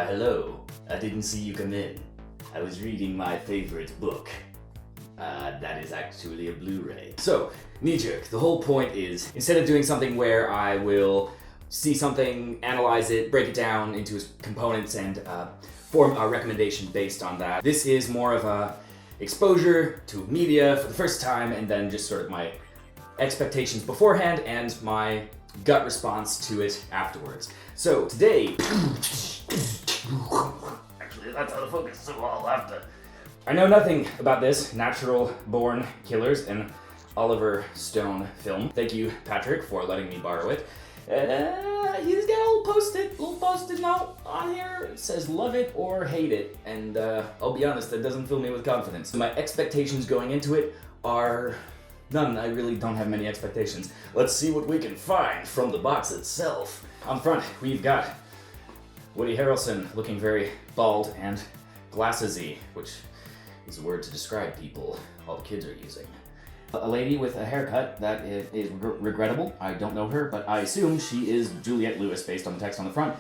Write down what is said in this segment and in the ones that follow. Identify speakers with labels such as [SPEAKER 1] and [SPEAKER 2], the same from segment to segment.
[SPEAKER 1] Why hello, I didn't see you come in. I was reading my favorite book. That is actually a Blu-ray. So, KneeJerk, the whole point is, instead of doing something where I will see something, analyze it, break it down into its components, and form a recommendation based on that, this is more of a exposure to media for the first time, and then just sort of my expectations beforehand and my gut response to it afterwards. So today, actually that's out of focus, so I'll have to. I know nothing about this Natural Born Killers, an Oliver Stone film. Thank you, Patrick, for letting me borrow it. He's got a little post-it note on here. It says love it or hate it, and I'll be honest, that doesn't fill me with confidence. My expectations going into it are none. I really don't have many expectations. Let's see what we can find from the box itself. On front, we've got Woody Harrelson looking very bald and glasses-y, which is a word to describe people all the kids are using. A lady with a haircut that is regrettable. I don't know her, but I assume she is Juliette Lewis based on the text on the front.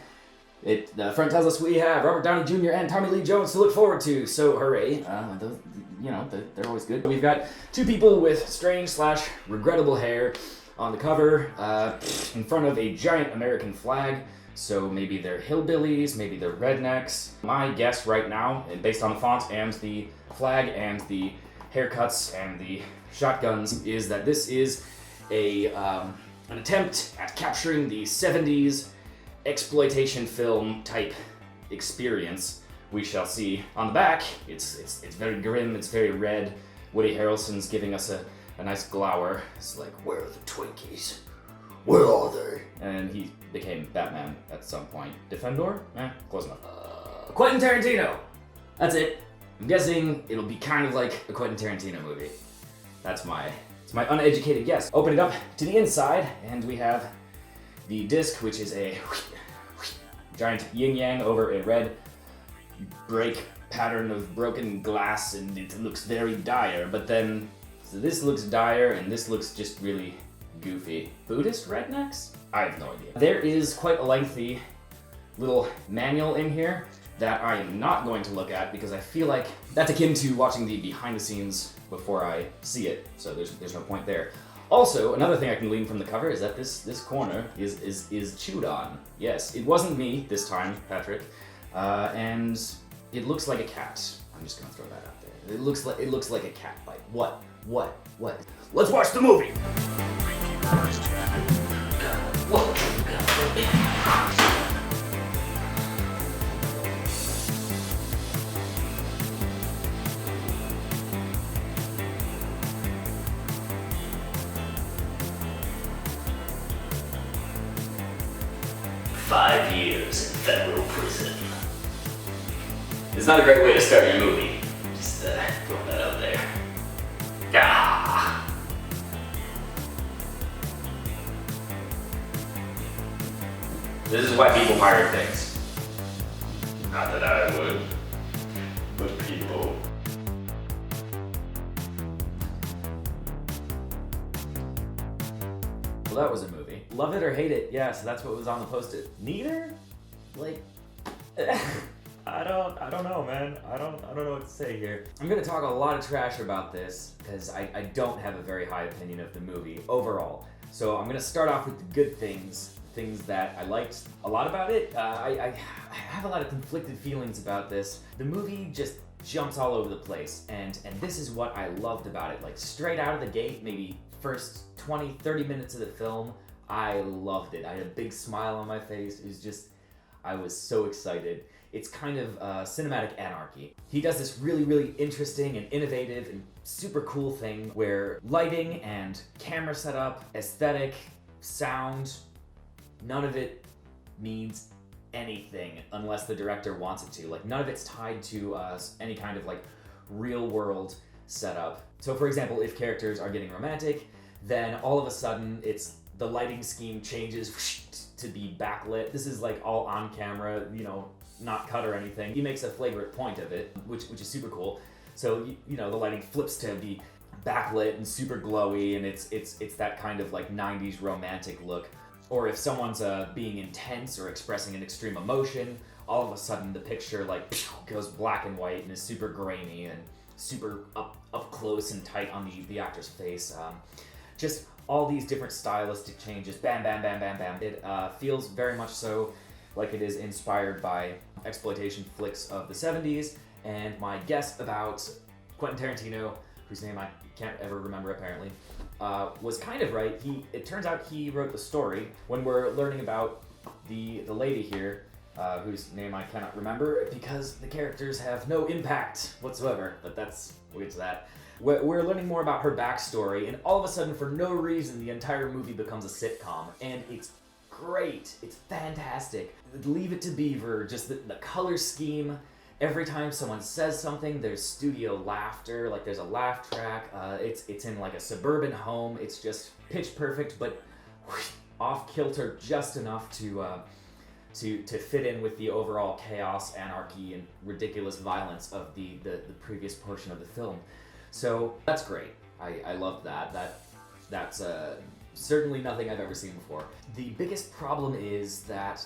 [SPEAKER 1] The front tells us we have Robert Downey Jr. and Tommy Lee Jones to look forward to, so hooray. They're always good. We've got two people with strange/regrettable hair on the cover in front of a giant American flag. So maybe they're hillbillies, maybe they're rednecks. My guess right now, and based on the font and the flag and the haircuts and the shotguns, is that this is an attempt at capturing the 70s exploitation film type experience. We shall see. On the back, it's very grim, it's very red. Woody Harrelson's giving us a nice glower. It's like, where are the Twinkies? Where are they? And he became Batman at some point. Defendor? Close enough. Quentin Tarantino! That's it. I'm guessing it'll be kind of like a Quentin Tarantino movie. It's my uneducated guess. Open it up to the inside, and we have the disc, which is a giant yin-yang over a red break pattern of broken glass, and it looks very dire, but then so this looks dire, and this looks just really goofy. Buddhist rednecks? I have no idea. There is quite a lengthy little manual in here that I am not going to look at because I feel like that's akin to watching the behind the scenes before I see it, so there's no point there. Also, another thing I can glean from the cover is that this corner is chewed on. Yes, it wasn't me this time, Patrick, and it looks like a cat. I'm just gonna throw that out there. It looks like a cat bite. What? Let's watch the movie. 5 years in federal prison. It's not a great way to start your movie. Just throwing that out there. This is why people pirate things. Not that I would, but people. Well, that was a movie. Love it or hate it? Yes, that's what was on the post-it. Neither? Like, I don't know, man. I don't know what to say here. I'm gonna talk a lot of trash about this because I don't have a very high opinion of the movie overall. So I'm gonna start off with the good things that I liked a lot about it. I have a lot of conflicted feelings about this. The movie just jumps all over the place, and this is what I loved about it. Like, straight out of the gate, maybe first 20-30 minutes of the film, I loved it. I had a big smile on my face. It was just, I was so excited. It's kind of cinematic anarchy. He does this really interesting and innovative and super cool thing where lighting and camera setup, aesthetic, sound, none of it means anything unless the director wants it to. Like, none of it's tied to any kind of like real world setup. So for example, if characters are getting romantic, then all of a sudden the lighting scheme changes to be backlit. This is like all on camera, not cut or anything. He makes a flagrant point of it, which is super cool. So the lighting flips to be backlit and super glowy, and it's that kind of like 90s romantic look. Or if someone's being intense or expressing an extreme emotion, all of a sudden the picture like goes black and white and is super grainy and super up close and tight on the actor's face. Just all these different stylistic changes, bam, bam, bam, bam, bam. It feels very much so like it is inspired by exploitation flicks of the 70s, and my guess about Quentin Tarantino, whose name I can't ever remember apparently, was kind of right. It turns out he wrote the story. When we're learning about the lady here, whose name I cannot remember because the characters have no impact whatsoever, but we'll get to that. We're learning more about her backstory, and all of a sudden, for no reason, the entire movie becomes a sitcom, and it's great. It's fantastic. Leave It to Beaver, just the color scheme. Every time someone says something, there's studio laughter, like there's a laugh track. It's in like a suburban home. It's just pitch perfect, but off kilter just enough to fit in with the overall chaos, anarchy, and ridiculous violence of the previous portion of the film. So that's great. I love that. That's certainly nothing I've ever seen before. The biggest problem is that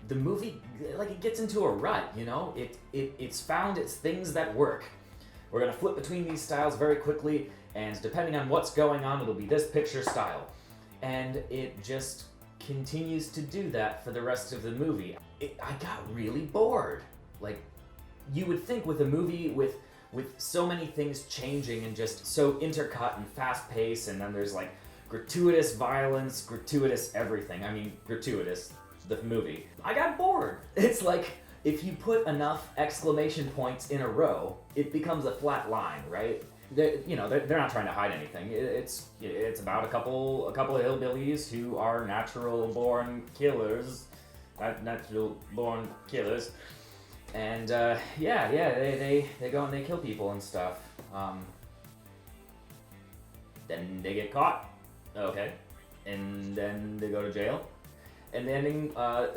[SPEAKER 1] the movie, like, it gets into a rut, you know? It's found its things that work. We're gonna flip between these styles very quickly, and depending on what's going on, it'll be this picture style. And it just continues to do that for the rest of the movie. I got really bored. Like, you would think with a movie with so many things changing and just so intercut and fast-paced, and then there's like gratuitous violence, gratuitous everything. I mean, gratuitous, the movie. I got bored. It's like, if you put enough exclamation points in a row, it becomes a flat line, right? They're not trying to hide anything. It's about a couple of hillbillies who are natural-born killers. And they go and they kill people and stuff. Then they get caught. Okay. And then they go to jail. And the ending,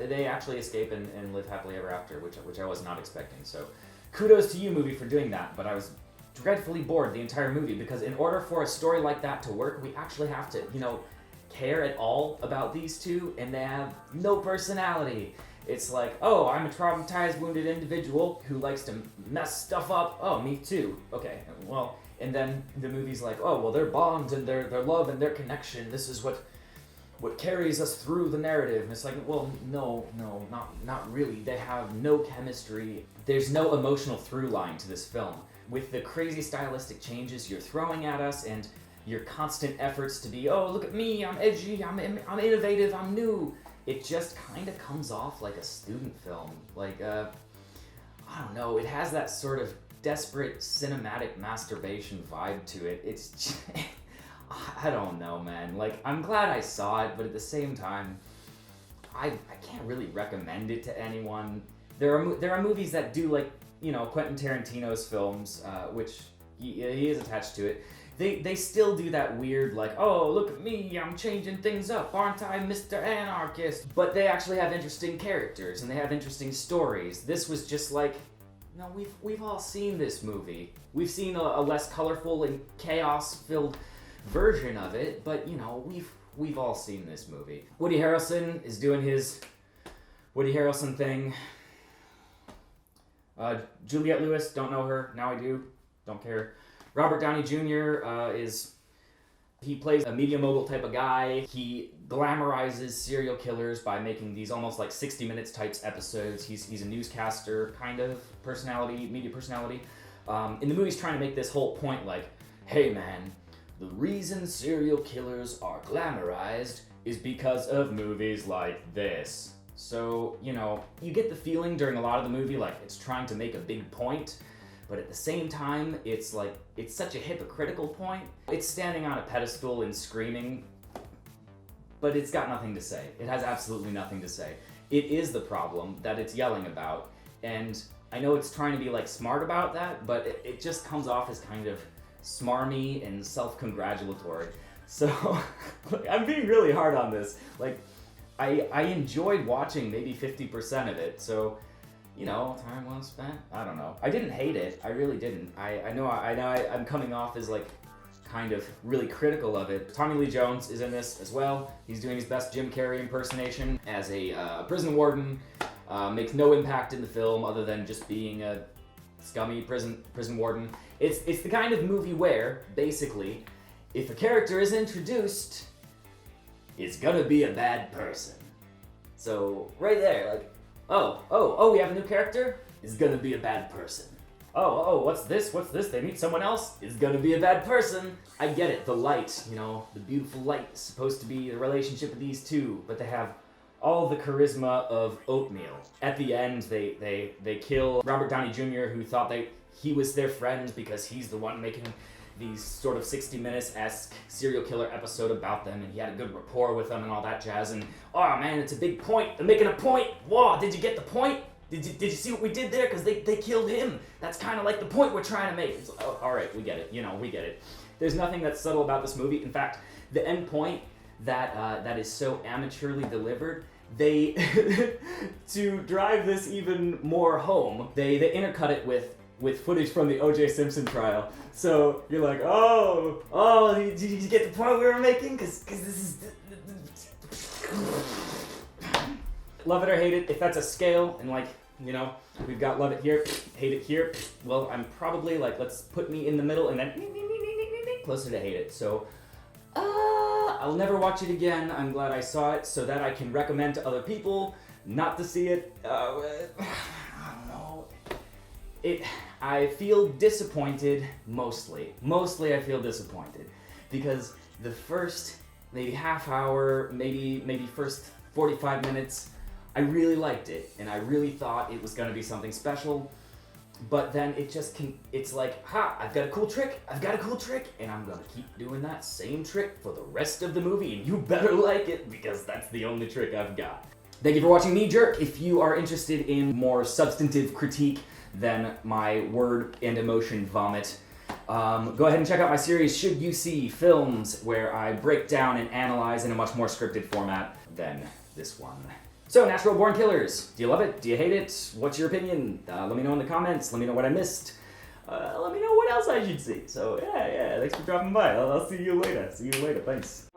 [SPEAKER 1] they actually escape and live happily ever after, which I was not expecting. So kudos to you, movie, for doing that. But I was dreadfully bored the entire movie, because in order for a story like that to work, we actually have to, care at all about these two, and they have no personality. It's like, oh, I'm a traumatized, wounded individual who likes to mess stuff up. Oh, me too. Okay, well, and then the movie's like, oh, well, their bond and their love and their connection, this is what carries us through the narrative. And it's like, well, no, not really. They have no chemistry. There's no emotional through line to this film. With the crazy stylistic changes you're throwing at us and your constant efforts to be, oh, look at me, I'm edgy, I'm innovative, I'm new, it just kind of comes off like a student film. Like, I don't know, it has that sort of desperate cinematic masturbation vibe to it. It's just, I don't know, man. Like, I'm glad I saw it, but at the same time, I can't really recommend it to anyone. There are movies that do, like, Quentin Tarantino's films, which he is attached to it. They still do that weird, like, oh, look at me, I'm changing things up, aren't I, Mr. Anarchist? But they actually have interesting characters, and they have interesting stories. This was just like, no, we've all seen this movie. We've seen a less colorful and chaos-filled version of it, but, we've all seen this movie. Woody Harrelson is doing his Woody Harrelson thing. Juliette Lewis, don't know her, now I do, don't care. Robert Downey Jr. He plays a media mogul type of guy. He glamorizes serial killers by making these almost like 60 Minutes types episodes. He's a newscaster kind of personality, media personality. In the movie, he's trying to make this whole point like, hey man, the reason serial killers are glamorized is because of movies like this. So, you get the feeling during a lot of the movie like it's trying to make a big point, but at the same time, it's like, it's such a hypocritical point. It's standing on a pedestal and screaming, but it's got nothing to say. It has absolutely nothing to say. It is the problem that it's yelling about, and I know it's trying to be like smart about that, but it just comes off as kind of smarmy and self-congratulatory. So, I'm being really hard on this. Like, I enjoyed watching maybe 50% of it, so, time well spent. I don't know. I didn't hate it. I really didn't. I know I'm coming off as like kind of really critical of it. Tommy Lee Jones is in this as well. He's doing his best Jim Carrey impersonation as a prison warden makes no impact in the film other than just being a scummy prison warden. It's the kind of movie where, basically, if a character is introduced, it's gonna be a bad person. So, right there, like, oh, we have a new character? It's gonna be a bad person. Oh, what's this? They meet someone else? It's gonna be a bad person. I get it, the light, the beautiful light is supposed to be the relationship of these two, but they have all the charisma of oatmeal. At the end, they kill Robert Downey Jr., who thought he was their friend because he's the one making these sort of 60 Minutes-esque serial killer episode about them, and he had a good rapport with them and all that jazz, and oh man, it's a big point. They're making a point. Whoa, did you get the point? Did you see what we did there? Because they killed him. That's kind of like the point we're trying to make. It's like, oh, all right, we get it. We get it. There's nothing that's subtle about this movie. In fact, the end point that is so amateurly delivered, they to drive this even more home, they intercut it with footage from the O.J. Simpson trial. So you're like, oh, did you get the point we were making? Because this is love it or hate it. If that's a scale, and we've got love it here, hate it here, well, I'm probably like, let's put me in the middle and then closer to hate it. So I'll never watch it again. I'm glad I saw it so that I can recommend to other people not to see it. I don't know. I feel disappointed mostly. Mostly I feel disappointed because the first maybe half hour, maybe first 45 minutes, I really liked it and I really thought it was going to be something special. But then it's like, I've got a cool trick, and I'm gonna keep doing that same trick for the rest of the movie, and you better like it, because that's the only trick I've got. Thank you for watching KneeJerk. If you are interested in more substantive critique than my word and emotion vomit, go ahead and check out my series, Should You See Films, where I break down and analyze in a much more scripted format than this one. So, Natural Born Killers. Do you love it? Do you hate it? What's your opinion? Let me know in the comments. Let me know what I missed. Let me know what else I should see. So, yeah, thanks for dropping by. I'll see you later. Thanks.